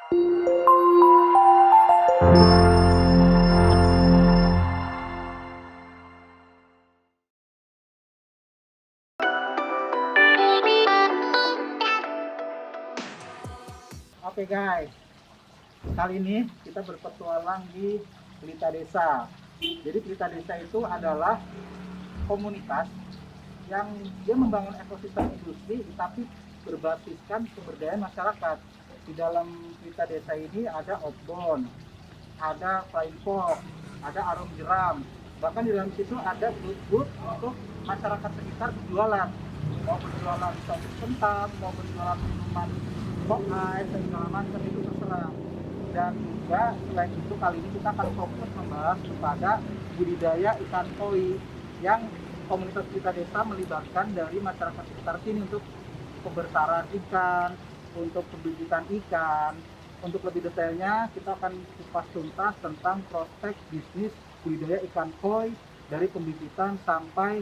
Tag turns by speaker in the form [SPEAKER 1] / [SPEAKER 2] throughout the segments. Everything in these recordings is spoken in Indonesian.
[SPEAKER 1] Oke guys, kali ini kita berpetualang di Pelita Desa. Jadi Pelita Desa itu adalah komunitas yang dia membangun ekosistem industri tapi berbasiskan pemberdayaan masyarakat. Di dalam Pelita Desa ini ada outbound, ada flying fox, ada arum jeram. Bahkan di dalam situ ada booth-booth untuk masyarakat sekitar berjualan. Mau berjualan satu kentang, mau berjualan minuman pok ice, segala macam itu terserah. Dan juga selain itu kali ini kita akan fokus membahas kepada budidaya ikan koi yang komunitas kita desa melibatkan dari masyarakat sekitar sini untuk pembesaran ikan, untuk pembibitan ikan. Untuk lebih detailnya kita akan kupas tuntas tentang prospek bisnis budidaya ikan koi dari pembibitan sampai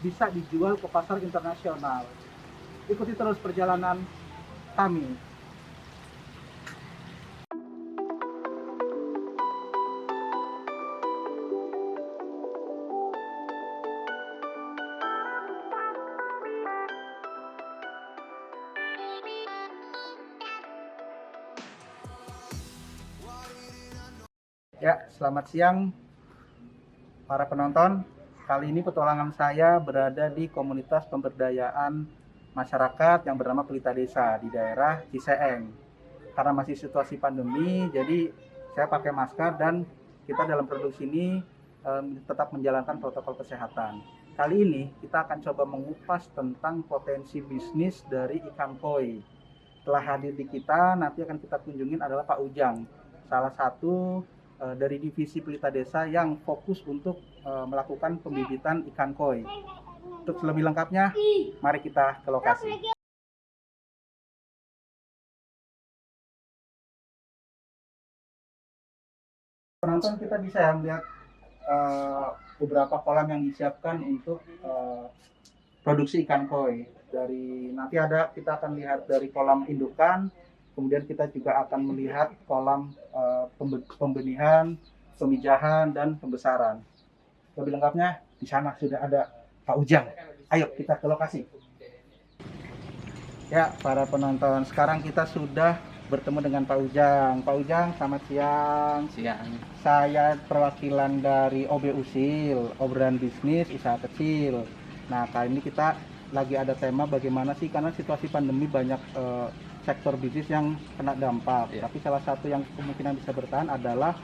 [SPEAKER 1] bisa dijual ke pasar internasional. Ikuti terus perjalanan kami. Ya, selamat siang para penonton. Kali ini petualangan saya berada di komunitas pemberdayaan masyarakat yang bernama Pelita Desa di daerah Ciseeng. Karena masih situasi pandemi, jadi saya pakai masker dan kita dalam produksi ini tetap menjalankan protokol kesehatan. Kali ini kita akan coba mengupas tentang potensi bisnis dari ikan koi. Telah hadir di kita, nanti akan kita kunjungin adalah Pak Ujang, salah satu dari divisi Pelita Desa yang fokus untuk melakukan pembibitan ikan koi. Untuk lebih lengkapnya, mari kita ke lokasi. Penonton, kita bisa melihat beberapa kolam yang disiapkan untuk produksi ikan koi. Dari nanti kita akan lihat dari kolam indukan, kemudian kita juga akan melihat kolam pembenihan, pemijahan, dan pembesaran. Lebih lengkapnya di sana sudah ada Pak Ujang. Ayo kita ke lokasi. Ya, para penonton, sekarang kita sudah bertemu dengan Pak Ujang. Pak Ujang, selamat siang.
[SPEAKER 2] Siang.
[SPEAKER 1] Saya perwakilan dari OB Usil, Obrolan Bisnis Usaha Kecil. Nah, kali ini kita lagi ada tema bagaimana sih, karena situasi pandemi banyak sektor bisnis yang kena dampak.
[SPEAKER 2] Ya.
[SPEAKER 1] Tapi salah satu yang kemungkinan bisa bertahan adalah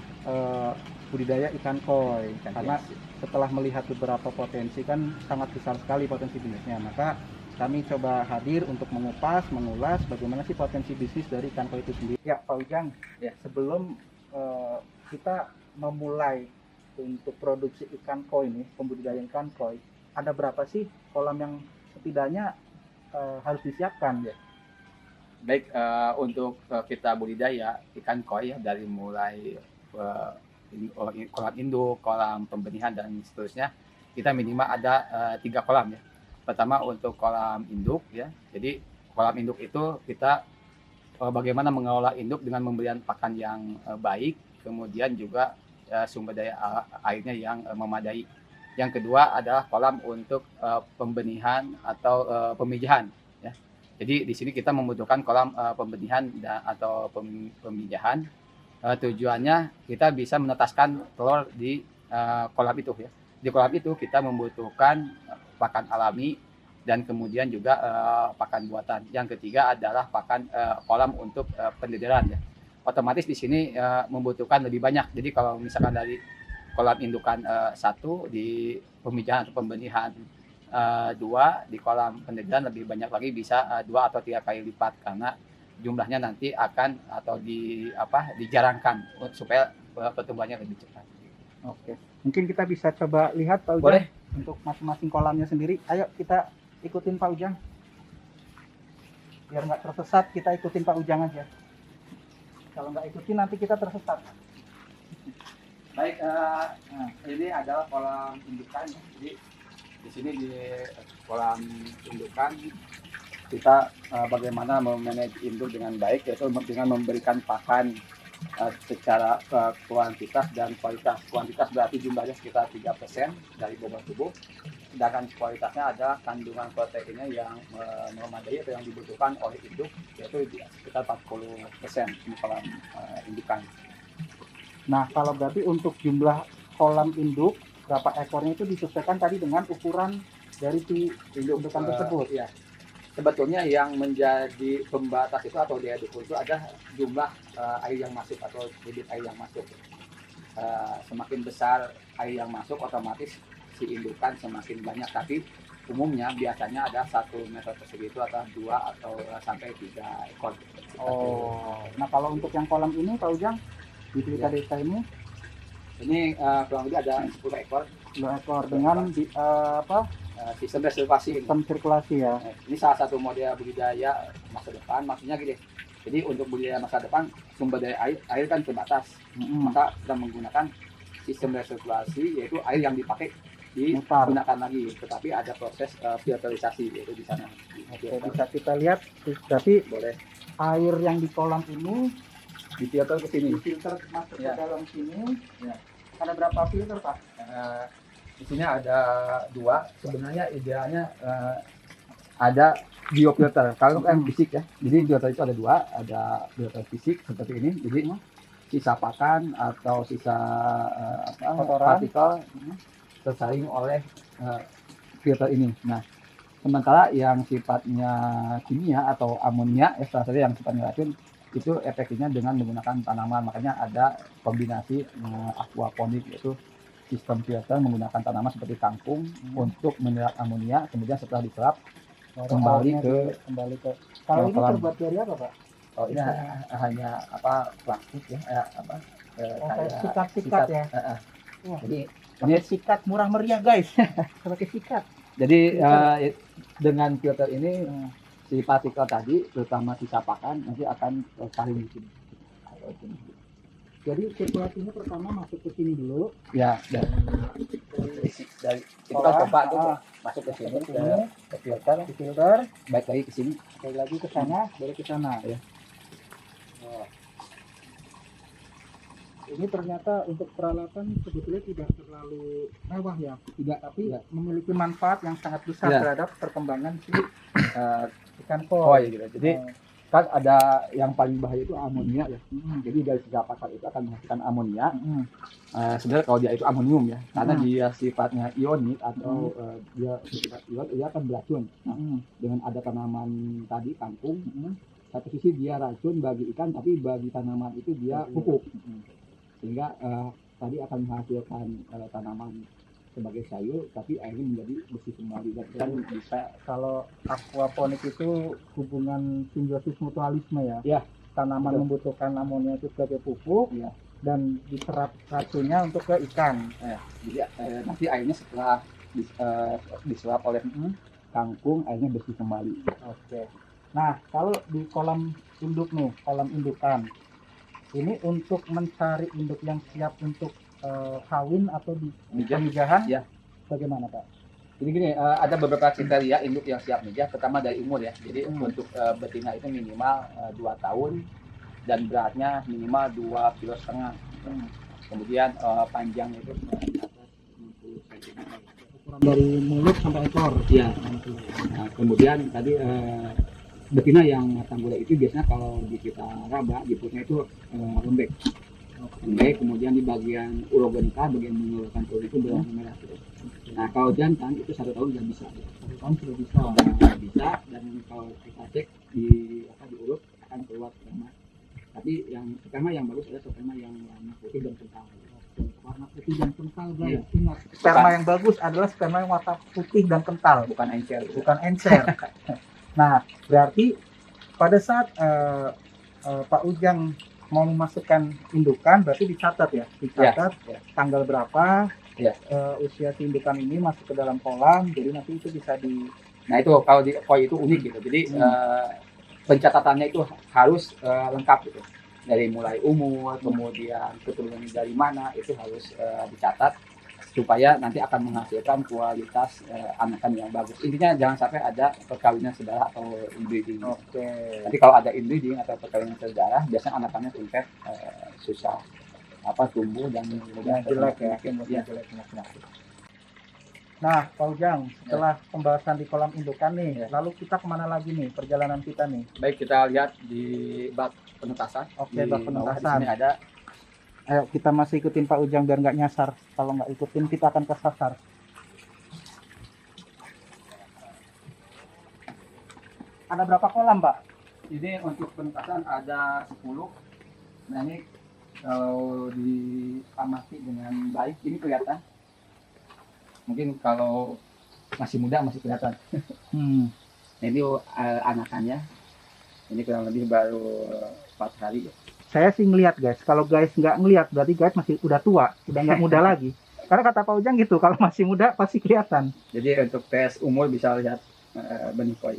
[SPEAKER 1] budidaya ikan koi. Karena setelah melihat beberapa potensi, kan sangat besar sekali potensi bisnisnya. Maka kami coba hadir untuk mengupas, mengulas bagaimana sih potensi bisnis dari ikan koi itu sendiri. Ya, Pak Ujang,
[SPEAKER 2] Ya.
[SPEAKER 1] sebelum kita memulai untuk produksi ikan koi ini, pembudidayaan ikan koi, ada berapa sih kolam yang setidaknya harus disiapkan?
[SPEAKER 2] Ya. Baik, untuk kita budidaya ikan koi ya, dari mulai kolam induk, kolam pembenihan dan seterusnya, kita minimal ada 3 kolam ya. Pertama untuk kolam induk ya. Jadi kolam induk itu kita bagaimana mengelola induk dengan memberikan pakan yang baik, kemudian juga sumber daya airnya yang memadai. Yang kedua adalah kolam untuk pembenihan atau pemijahan ya. Jadi di sini kita membutuhkan kolam pembenihan atau pemijahan. Tujuannya kita bisa menetaskan telur di kolam itu ya. Di kolam itu kita membutuhkan pakan alami dan kemudian juga pakan buatan. Yang ketiga adalah pakan kolam untuk pendederan ya. Otomatis di sini membutuhkan lebih banyak. Jadi kalau misalkan dari kolam indukan 1, di pemijahan atau pembenihan 2, di kolam pendederan lebih banyak lagi, bisa 2 atau 3 kali lipat, karena jumlahnya nanti akan atau dijarangkan supaya pertumbuhannya lebih cepat.
[SPEAKER 1] Oke, mungkin kita bisa coba lihat Pak Ujang.
[SPEAKER 2] Boleh.
[SPEAKER 1] Untuk masing-masing kolamnya sendiri. Ayo kita ikutin Pak Ujang. Biar nggak tersesat, kita ikutin Pak Ujang aja. Kalau nggak ikutin nanti kita tersesat.
[SPEAKER 2] Baik, ini adalah kolam indukan. Jadi di sini di kolam indukan kita bagaimana memanage induk dengan baik, yaitu dengan memberikan pakan secara kuantitas dan kualitas. Kuantitas berarti jumlahnya sekitar 3% dari bobot tubuh, sedangkan kualitasnya ada kandungan proteinnya yang memadai atau yang dibutuhkan oleh induk, yaitu sekitar 40% kolam indukan.
[SPEAKER 1] Nah, kalau berarti untuk jumlah kolam induk berapa ekornya itu disesuaikan tadi dengan ukuran dari si indukan tersebut.
[SPEAKER 2] Ya. Sebetulnya yang menjadi pembatas itu atau daya dukung itu ada jumlah air yang masuk atau debit air yang masuk. Semakin besar air yang masuk, otomatis si indukan semakin banyak. Tapi umumnya biasanya ada 1 meter persegi itu atau 2 atau sampai 3 ekor.
[SPEAKER 1] Oh, nah kalau untuk yang kolam ini Pak Ujang di Pelita Desa ini
[SPEAKER 2] kurang lebih ada 10 ekor
[SPEAKER 1] 10 ekor dengan
[SPEAKER 2] sistem reservasi.
[SPEAKER 1] sistem sirkulasi ya.
[SPEAKER 2] Ini salah satu model budidaya masa depan. Maksudnya gini, jadi untuk budidaya masa depan sumber daya air kan terbatas, maka kita menggunakan sistem resirkulasi, yaitu air yang dipakai digunakan lagi, tetapi ada proses filterisasi yaitu di sana.
[SPEAKER 1] Oke, bisa kita lihat, tapi
[SPEAKER 2] Boleh
[SPEAKER 1] air yang di kolam ini
[SPEAKER 2] difilter ke sini.
[SPEAKER 1] filter masuk
[SPEAKER 2] Ya.
[SPEAKER 1] ke dalam sini.
[SPEAKER 2] Ya.
[SPEAKER 1] Ada berapa filter Pak?
[SPEAKER 2] Di sini ada 2. Sebenarnya idealnya ada biofilter. Kalau kan fisik ya, jadi filter itu ada 2, ada filter fisik seperti ini. Jadi sisa pakan atau sisa
[SPEAKER 1] Kotoran.
[SPEAKER 2] partikel tersaring oleh filter ini. Nah, sementara yang sifatnya kimia atau amonia, salah satu yang sifatnya racun, itu efektifnya dengan menggunakan tanaman. Makanya ada kombinasi aquaponik, yaitu sistem filter menggunakan tanaman seperti kangkung untuk menyerap amonia, kemudian setelah diserap kembali ke
[SPEAKER 1] Kalau ini
[SPEAKER 2] kolam.
[SPEAKER 1] terbuat dari apa Pak?
[SPEAKER 2] Oh, ini hanya plastik ya, kayak
[SPEAKER 1] Sikat-sikat ya. Wah.
[SPEAKER 2] Jadi
[SPEAKER 1] Ini sikat murah meriah guys. Pakai sikat.
[SPEAKER 2] Jadi dengan filter ini si partikel tadi, terutama sisa pakan, nanti akan saling di sini.
[SPEAKER 1] Jadi sirkulasinya pertama masuk ke sini dulu.
[SPEAKER 2] Ya, dari itu kan pompa tuh masuk ke sini ke filter, baik lagi ke sini,
[SPEAKER 1] Sekali lagi ke sana, baru ke sana.
[SPEAKER 2] Ya.
[SPEAKER 1] Oh. Ini ternyata untuk peralatan sebetulnya tidak terlalu mewah ya, tapi memiliki manfaat yang sangat besar
[SPEAKER 2] Ya.
[SPEAKER 1] terhadap perkembangan si ikan koi.
[SPEAKER 2] koi gitu. Jadi kan ada yang paling bahaya itu amonia ya. Jadi dari sisa pakan itu akan menghasilkan amonia. Sebenarnya kalau dia itu amonium ya, karena dia sifatnya ionik atau dia bersifat ion, dia akan beracun. Dengan ada tanaman tadi kangkung, satu sisi dia racun bagi ikan, tapi bagi tanaman itu dia pupuk, sehingga tadi akan menghasilkan tanaman sebagai sayur, tapi akhirnya menjadi bersih kembali. Dan kan bisa,
[SPEAKER 1] Kalau aquaponik itu hubungan simbiosis mutualisme ya.
[SPEAKER 2] Ya.
[SPEAKER 1] Tanaman
[SPEAKER 2] Betul.
[SPEAKER 1] membutuhkan amonia itu sebagai pupuk,
[SPEAKER 2] Ya.
[SPEAKER 1] dan diserap racunnya untuk ke ikan.
[SPEAKER 2] jadi nanti airnya setelah diserap oleh kangkung, airnya bersih kembali.
[SPEAKER 1] Oke. Nah, kalau di kolam induk nih, kolam indukan, ini untuk mencari induk yang siap untuk kawin atau di pemijahan,
[SPEAKER 2] Ya.
[SPEAKER 1] bagaimana Pak?
[SPEAKER 2] Jadi gini, ada beberapa kriteria induk yang siap mijah. Pertama dari umur ya. Jadi untuk betina itu minimal 2 tahun dan beratnya minimal 2,5 kg. Kemudian panjangnya itu di atas 60 cm.
[SPEAKER 1] Ukuran dari mulut sampai ekor.
[SPEAKER 2] Ya. Nah, kemudian tadi betina yang matang gula itu biasanya kalau di kita raba, di perutnya itu lembek. Kemudian di bagian urogenika, bagian mengeluarkan telur itu berwarna merah. Nah, kalau jantan itu 1 tahun sudah bisa.
[SPEAKER 1] 1 tahun sudah bisa.
[SPEAKER 2] Bisa, dan kalau kita cek di urut akan keluar sperma. Tapi yang sperma yang bagus adalah sperma yang warna putih dan kental.
[SPEAKER 1] Warna putih dan kental, guys.
[SPEAKER 2] Iya.
[SPEAKER 1] Ingat, sperma yang bagus adalah sperma yang warna putih dan kental,
[SPEAKER 2] Bukan encer.
[SPEAKER 1] bukan encer. Nah, berarti pada saat Pak Ujang mau memasukkan indukan, berarti dicatat ya,
[SPEAKER 2] Ya.
[SPEAKER 1] tanggal berapa,
[SPEAKER 2] Ya.
[SPEAKER 1] usia si indukan ini masuk ke dalam kolam, jadi nanti itu bisa di.
[SPEAKER 2] Nah, itu kalau di koi itu unik gitu. Jadi pencatatannya itu harus lengkap gitu. Dari mulai umur, kemudian keturunan dari mana, itu harus dicatat supaya nanti akan menghasilkan kualitas anakan yang bagus. Intinya jangan sampai ada perkawinan saudara atau inbreeding.
[SPEAKER 1] Oke.
[SPEAKER 2] Tapi kalau ada inbreeding atau perkawinan saudara, biasanya anakannya singkat, susah tumbuh dan mudah
[SPEAKER 1] Jelek ya,
[SPEAKER 2] ya.
[SPEAKER 1] jelek penyakit. Nah, Pak Ujang, setelah pembahasan di kolam indukan nih, lalu kita kemana lagi nih perjalanan kita nih?
[SPEAKER 2] Baik, kita lihat di bak penetasan.
[SPEAKER 1] Oke, bak penetasan.
[SPEAKER 2] Di sini ada.
[SPEAKER 1] Ayo kita masih ikutin Pak Ujang biar nggak nyasar. Kalau nggak ikutin kita akan kesasar. Ada berapa kolam, Pak?
[SPEAKER 2] Ini untuk penetasan ada 10. Nah ini kalau diamati dengan baik ini kelihatan. Mungkin kalau masih muda masih kelihatan. Nah, ini anakannya. Ini kurang lebih baru 4 hari.
[SPEAKER 1] Saya sih ngelihat guys, kalau guys nggak ngelihat berarti guys masih udah tua, udah nggak muda lagi. Karena kata Pak Ujang gitu, kalau masih muda pasti kelihatan.
[SPEAKER 2] Jadi untuk tes umur bisa lihat benih koi.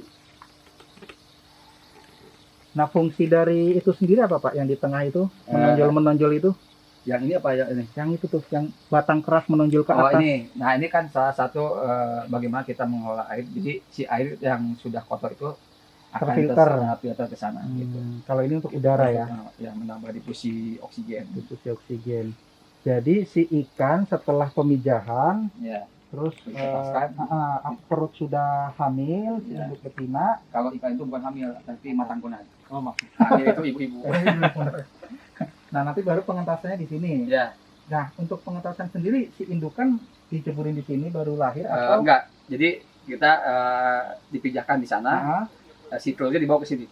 [SPEAKER 1] Nah fungsi dari itu sendiri apa Pak? Yang di tengah itu menonjol itu?
[SPEAKER 2] Yang ini apa ya ini?
[SPEAKER 1] Yang itu tuh, yang batang keras menonjol ke atas.
[SPEAKER 2] Ini. Nah ini kan salah satu bagaimana kita mengolah air. Jadi si air yang sudah kotor itu akan terfilter ke sana. Gitu.
[SPEAKER 1] Kalau ini untuk udara ya?
[SPEAKER 2] Ya, menambah difusi oksigen.
[SPEAKER 1] Difusi oksigen. Jadi si ikan setelah pemijahan,
[SPEAKER 2] ya,
[SPEAKER 1] terus perut sudah hamil, induk betina.
[SPEAKER 2] Kalau ikan itu bukan hamil, tapi matang kunan.
[SPEAKER 1] Oh maksud.
[SPEAKER 2] Hamil itu ibu-ibu.
[SPEAKER 1] Nah nanti baru pengentasannya di sini.
[SPEAKER 2] Ya.
[SPEAKER 1] Nah untuk pengentasan sendiri si indukan diceburin di sini baru lahir atau?
[SPEAKER 2] Enggak. Jadi kita dipijahkan di sana. Si telurnya dibawa ke sini.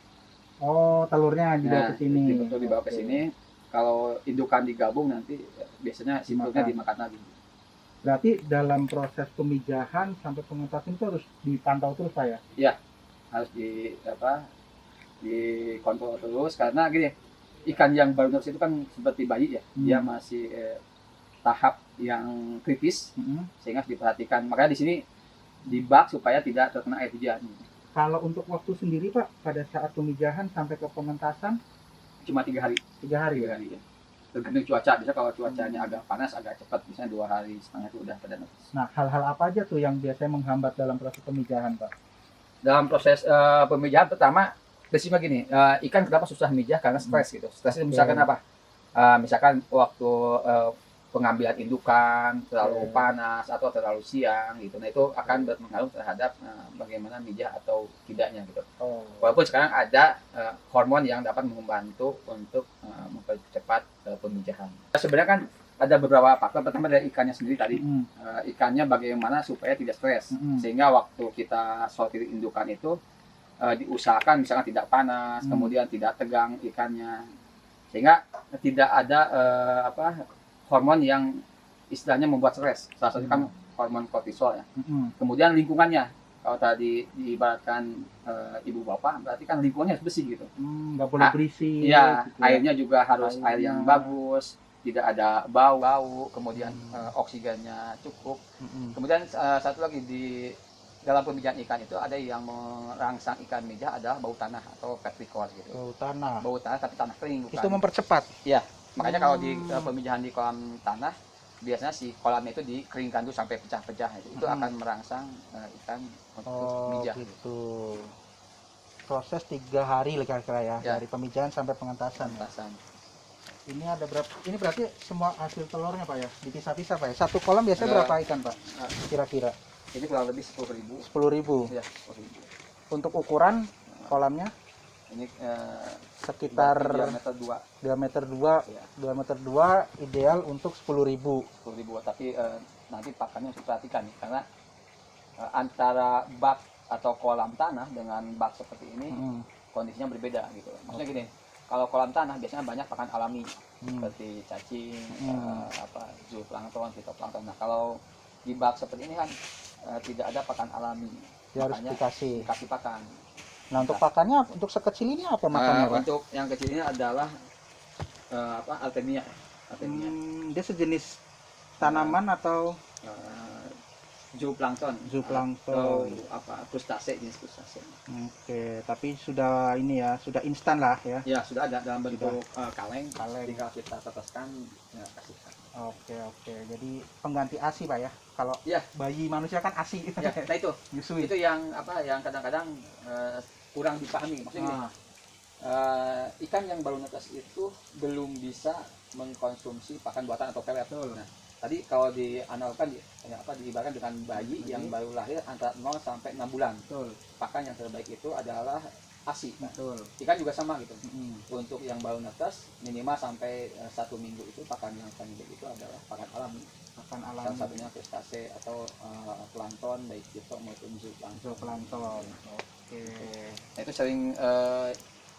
[SPEAKER 1] Oh, telurnya dibawa ke sini.
[SPEAKER 2] Dibawa ke sini. Kalau indukan digabung nanti biasanya si telurnya dimakan lagi.
[SPEAKER 1] Berarti dalam proses pemijahan sampai pengentasan itu harus dipantau terus Pak ya? Iya,
[SPEAKER 2] harus dikontrol terus karena gini, ikan yang baru netes itu kan seperti bayi ya, dia masih tahap yang kritis, sehingga harus diperhatikan. Makanya di sini di bak supaya tidak terkena air hujan.
[SPEAKER 1] Kalau untuk waktu sendiri Pak, pada saat pemijahan sampai ke pengentasan
[SPEAKER 2] cuma 3 hari.
[SPEAKER 1] 3 hari
[SPEAKER 2] ya. Tergantung cuaca. Bisa kalau cuacanya agak panas, agak cepat, misalnya 2 hari setengah itu udah pada netes.
[SPEAKER 1] Nah, hal-hal apa aja tuh yang biasanya menghambat dalam proses pemijahan Pak?
[SPEAKER 2] Dalam proses pemijahan pertama, prinsipnya gini, ikan kenapa susah mijah karena stres gitu. Stres itu misalkan apa? Misalkan waktu pengambilan indukan terlalu panas atau terlalu siang gitu. Nah itu akan berpengaruh terhadap bagaimana mijah atau tidaknya gitu. Walaupun sekarang ada hormon yang dapat membantu untuk mempercepat pemijahan. Sebenarnya kan ada beberapa faktor. Pertama dari ikannya sendiri tadi. Ikannya bagaimana supaya tidak stres. Sehingga waktu kita sortir indukan itu diusahakan misalkan tidak panas, kemudian tidak tegang ikannya. Sehingga tidak ada hormon yang istilahnya membuat stres. Salah satunya kan hormon kortisol ya. Kemudian lingkungannya. Kalau tadi diibaratkan ibu bapak, berarti kan lingkungannya harus bersih gitu.
[SPEAKER 1] Nggak boleh berisik.
[SPEAKER 2] Iya, gitu airnya juga harus air yang bagus, tidak ada bau, kemudian oksigennya cukup. Kemudian satu lagi di dalam pemijahan ikan itu ada yang merangsang ikan mijah adalah bau tanah atau petrikor gitu. Bau tanah tapi tanah kering bukan.
[SPEAKER 1] Itu mempercepat.
[SPEAKER 2] Iya. Makanya kalau di pemijahan di kolam tanah, biasanya si kolamnya itu dikeringkan dulu sampai pecah-pecah. Itu akan merangsang ikan untuk mijah. Gitu.
[SPEAKER 1] Proses 3 hari kira-kira ya, dari pemijahan sampai pengentasan. Ini ada berapa? Ini berarti semua hasil telurnya Pak ya? Dipisah-pisah Pak ya? Satu kolam biasanya berapa ikan Pak? Kira-kira?
[SPEAKER 2] Ini kurang lebih 10.000.
[SPEAKER 1] 10.000? Ya, 10.000. Untuk ukuran kolamnya?
[SPEAKER 2] Ini
[SPEAKER 1] sekitar
[SPEAKER 2] diameter 2
[SPEAKER 1] ya. Diameter 2 ideal untuk 10.000.
[SPEAKER 2] Tapi nanti pakannya harus perhatikan nih, karena antara bak atau kolam tanah dengan bak seperti ini kondisinya berbeda gitu. Maksudnya gini, kalau kolam tanah biasanya banyak pakan alami seperti cacing, zooplankton, fitoplankton. Nah kalau di bak seperti ini kan tidak ada pakan alami,
[SPEAKER 1] dia harus dikasih
[SPEAKER 2] pakan.
[SPEAKER 1] Nah untuk pakannya, untuk sekecil ini apa makannya Pak?
[SPEAKER 2] Untuk yang kecil ini adalah Artemia.
[SPEAKER 1] Dia sejenis tanaman atau
[SPEAKER 2] zooplankton.
[SPEAKER 1] Atau
[SPEAKER 2] frustase, jenis frustase.
[SPEAKER 1] Oke, tapi sudah ini ya, sudah instan lah ya?
[SPEAKER 2] Ya sudah ada dalam bentuk kaleng. Tinggal kita teteskan, ya, kasihkan.
[SPEAKER 1] Oke. Jadi pengganti ASI Pak ya. Kalau
[SPEAKER 2] Iya.
[SPEAKER 1] bayi manusia kan ASI.
[SPEAKER 2] Ya, nah
[SPEAKER 1] Nyusui.
[SPEAKER 2] itu yang apa yang kadang-kadang kurang dipahami. Maksudnya gini,
[SPEAKER 1] Ah,
[SPEAKER 2] ikan yang baru netes itu belum bisa mengkonsumsi pakan buatan atau pelet.
[SPEAKER 1] betul.
[SPEAKER 2] Nah, tadi kalau dianalogkan diibaratkan dengan bayi yang baru lahir antara 0 sampai 6 bulan.
[SPEAKER 1] Betul.
[SPEAKER 2] Pakan yang terbaik itu adalah ASI. Nah,
[SPEAKER 1] Betul.
[SPEAKER 2] ikan juga sama gitu.
[SPEAKER 1] Mm-mm.
[SPEAKER 2] Untuk yang baru netes minimal sampai 1 minggu itu pakan yang paling baik itu adalah pakan alami.
[SPEAKER 1] Akan
[SPEAKER 2] Salah
[SPEAKER 1] alami.
[SPEAKER 2] satunya krustase atau plankton baik itu maupun zooplankton.
[SPEAKER 1] Zooplankton. Oke.
[SPEAKER 2] Nah, itu sering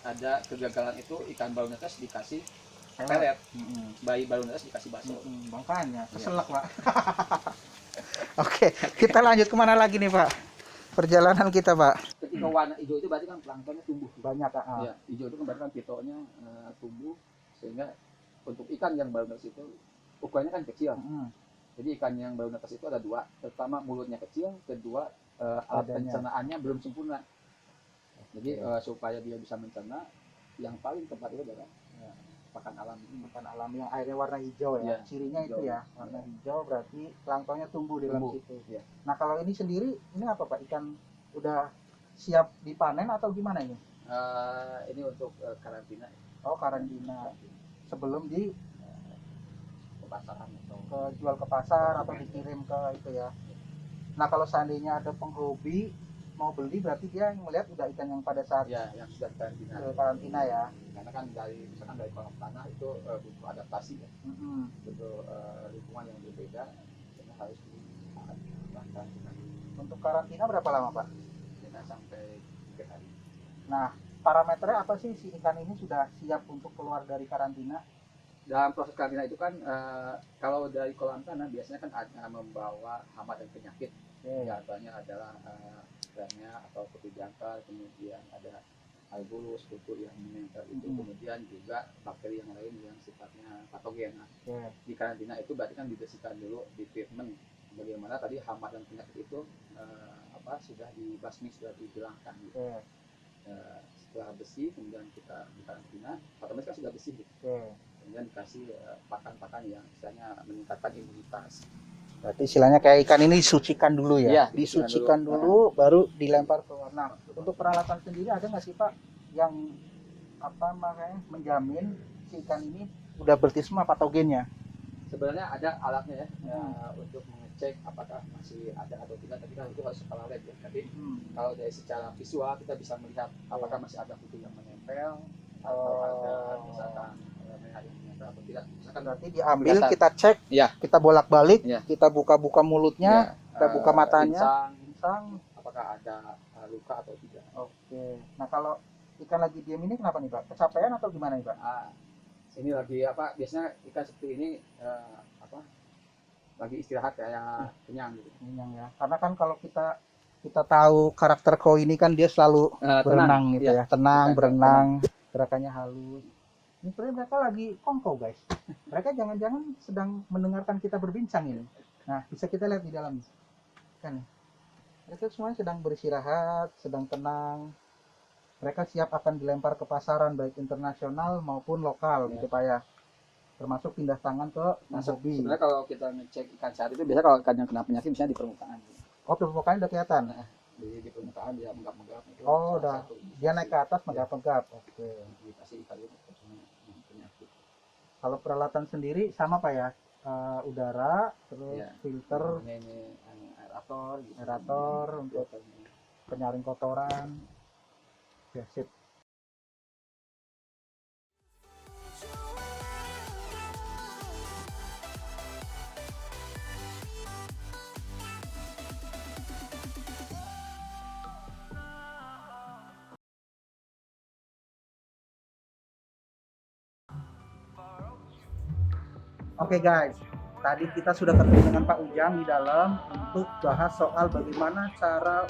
[SPEAKER 2] ada kegagalan itu ikan baru netes dikasih pelet,
[SPEAKER 1] Mm-mm.
[SPEAKER 2] bayi baru netes dikasih bakso.
[SPEAKER 1] Makanya keselak Pak. Oke, kita lanjut kemana lagi nih Pak? Perjalanan kita Pak.
[SPEAKER 2] Ketika warna hijau itu berarti kan planktonnya tumbuh.
[SPEAKER 1] Banyak Kak.
[SPEAKER 2] Ya, hijau itu kan berarti kan pitonya tumbuh sehingga untuk ikan yang baru netes itu ukurannya kan kecil.
[SPEAKER 1] Mm-mm.
[SPEAKER 2] Jadi ikan yang baru netes itu ada dua. Pertama mulutnya kecil, kedua alat
[SPEAKER 1] Badannya.
[SPEAKER 2] pencernaannya belum sempurna. Jadi supaya dia bisa mencerna, yang paling tepat itu adalah pakan alami.
[SPEAKER 1] Makan alami yang airnya warna hijau ya.
[SPEAKER 2] Iya,
[SPEAKER 1] Cirinya
[SPEAKER 2] hijau.
[SPEAKER 1] itu ya, warna hijau berarti planktonnya tumbuh di dalam
[SPEAKER 2] Tumbuh,
[SPEAKER 1] situ.
[SPEAKER 2] iya.
[SPEAKER 1] Nah, kalau ini sendiri ini apa Pak? Ikan udah siap dipanen atau gimana ini?
[SPEAKER 2] Ini untuk karantina
[SPEAKER 1] Oh, karantina. Sebelum di
[SPEAKER 2] ke pasaran atau
[SPEAKER 1] jual ke pasar atau dikirim ke itu ya. Nah, kalau seandainya ada penghobi mau beli berarti dia melihat udah ikan yang pada saat
[SPEAKER 2] ya yang sudah karantina.
[SPEAKER 1] karantina ya.
[SPEAKER 2] Karena kan misalkan dari kolam tanah itu butuh adaptasi ya,
[SPEAKER 1] Mm-mm.
[SPEAKER 2] butuh lingkungan yang berbeda, sehingga harus dilakukan
[SPEAKER 1] Untuk karantina berapa lama Pak?
[SPEAKER 2] karantina sampai 3 hari.
[SPEAKER 1] Nah, parameternya apa sih si ikan ini sudah siap untuk keluar dari karantina?
[SPEAKER 2] Dalam proses karantina itu kan kalau dari kolam tanah biasanya kan ada membawa hama dan penyakit. Di antaranya adalah remnya atau kutu jangkar, kemudian ada albulus, kutu yang menempel itu, kemudian juga bakteri yang lain yang sifatnya patogen. Nah, di karantina itu berarti kan dibersihkan dulu, di treatment bagaimana tadi hama dan penyakit itu sudah dibasmi, sudah dihilangkan gitu. Setelah bersih kemudian kita di karantina, otomatis kan sudah bersih gitu. Kemudian dikasih pakan-pakan yang istilahnya meningkatkan imunitas.
[SPEAKER 1] Berarti istilahnya kayak ikan ini disucikan dulu ya?
[SPEAKER 2] Iya,
[SPEAKER 1] disucikan dulu baru dilempar ke warna. Untuk peralatan sendiri ada nggak sih Pak yang menjamin si ikan ini udah bersih semua patogennya?
[SPEAKER 2] Sebenarnya ada alatnya ya, untuk mengecek apakah masih ada atau tidak, tapi kan itu harus kepala lab ya. Tapi kalau dari secara visual kita bisa melihat apakah masih ada kutu yang menempel atau ada misalkan merah yang menempel atau tidak. Misalkan
[SPEAKER 1] Berarti diambil, kita cek, kita bolak-balik, kita buka-buka mulutnya, kita buka matanya,
[SPEAKER 2] insang, apakah ada luka atau tidak.
[SPEAKER 1] Oke. Nah, kalau ikan lagi diam ini kenapa nih Pak? Kecapean atau gimana nih Pak?
[SPEAKER 2] Ini lagi biasanya ikan seperti ini lagi istirahat kayak kenyang gitu.
[SPEAKER 1] Kenyang ya. Karena kan kalau kita tahu karakter koi ini kan dia selalu berenang gitu ya. Tenang, berenang, gerakannya halus. Ini sebenarnya mereka lagi kongkow guys. Mereka jangan-jangan sedang mendengarkan kita berbincang ini. Nah, bisa kita lihat di dalam kan. Mereka semuanya sedang beristirahat, sedang tenang. Mereka siap akan dilempar ke pasaran baik internasional maupun lokal gitu Pak ya. Termasuk pindah tangan ke hobi.
[SPEAKER 2] Sebenarnya kalau kita ngecek ikan sehat itu biasanya kalau ikan yang kena penyakit misalnya di permukaan.
[SPEAKER 1] Oh, permukaan udah kelihatan.
[SPEAKER 2] Di permukaan dia menggap-menggap.
[SPEAKER 1] Oh, udah. Dia naik ke atas menggap-menggap. Oke.
[SPEAKER 2] Dikasih ikan itu penyakit.
[SPEAKER 1] Kalau peralatan sendiri sama Pak ya. Udara, terus filter,
[SPEAKER 2] ini aerator, gitu.
[SPEAKER 1] aerator untuk penyaring kotoran. Ya, sip. Oke guys, tadi kita sudah ketemu dengan Pak Ujang di dalam untuk bahas soal bagaimana cara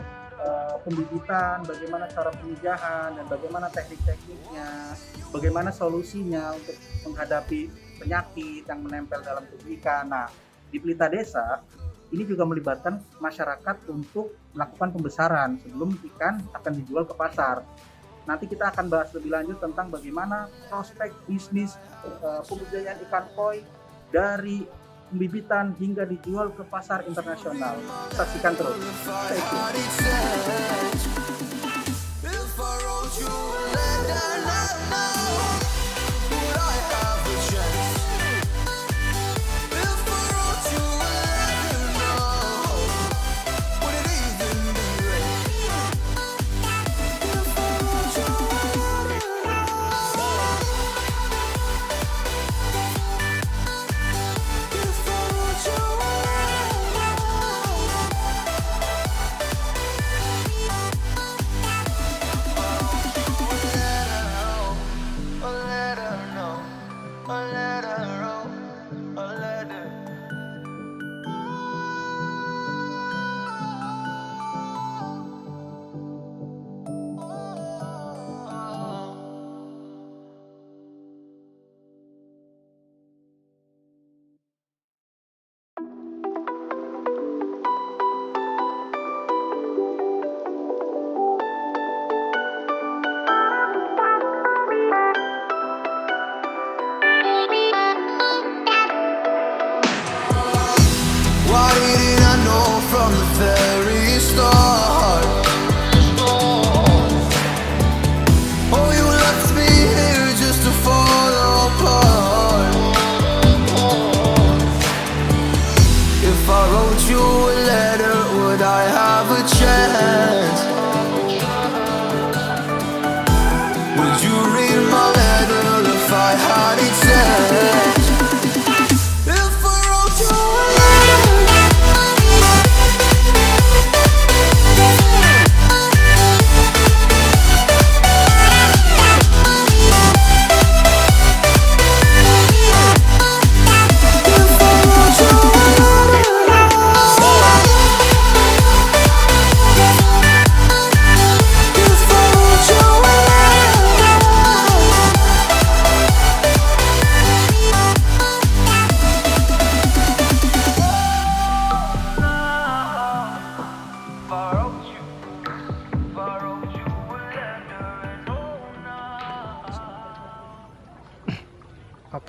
[SPEAKER 1] pembibitan, bagaimana cara penyijahan, dan bagaimana teknik-tekniknya, bagaimana solusinya untuk menghadapi penyakit yang menempel dalam tubuh ikan. Nah, di Pelita Desa ini juga melibatkan masyarakat untuk melakukan pembesaran sebelum ikan akan dijual ke pasar. Nanti kita akan bahas lebih lanjut tentang bagaimana prospek bisnis pembudidayaan ikan koi dari pembibitan hingga dijual ke pasar internasional. Saksikan terus. Stay tune.
[SPEAKER 3] If I wrote you a letter now, would I have a chance? If I wrote you a letter now, would it even be read? If I wrote you a letter now, if I wrote you a letter now, a letter, a letter. Why didn't I know from the very start? Oh, you left me here just to fall apart. If I wrote you a letter, would I have a chance? Would you read my letter if I had it sent? If I wrote you a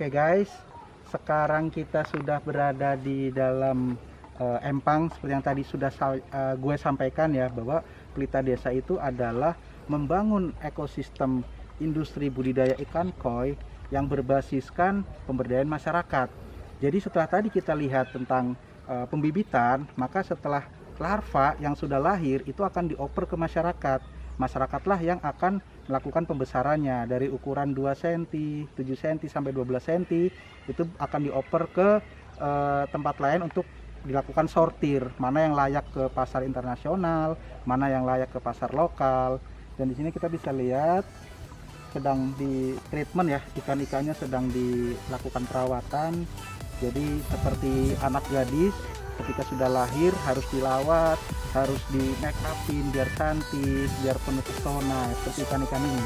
[SPEAKER 1] Oke guys, sekarang kita sudah berada di dalam empang seperti yang tadi sudah gue sampaikan ya, bahwa Pelita Desa itu adalah membangun ekosistem industri budidaya ikan koi yang berbasiskan pemberdayaan masyarakat. Jadi setelah tadi kita lihat tentang pembibitan, maka setelah larva yang sudah lahir itu akan dioper ke masyarakat. Masyarakatlah yang akan melakukan pembesarannya dari ukuran 2 cm, 7 cm sampai 12 cm. Itu akan dioper ke tempat lain untuk dilakukan sortir, mana yang layak ke pasar internasional, mana yang layak ke pasar lokal. Dan di sini kita bisa lihat sedang di treatment ya, ikan-ikannya sedang dilakukan perawatan. Jadi seperti anak gadis ketika sudah lahir harus dilawat, harus di make upin biar cantik, biar penuh pesona seperti ikan-ikan ini.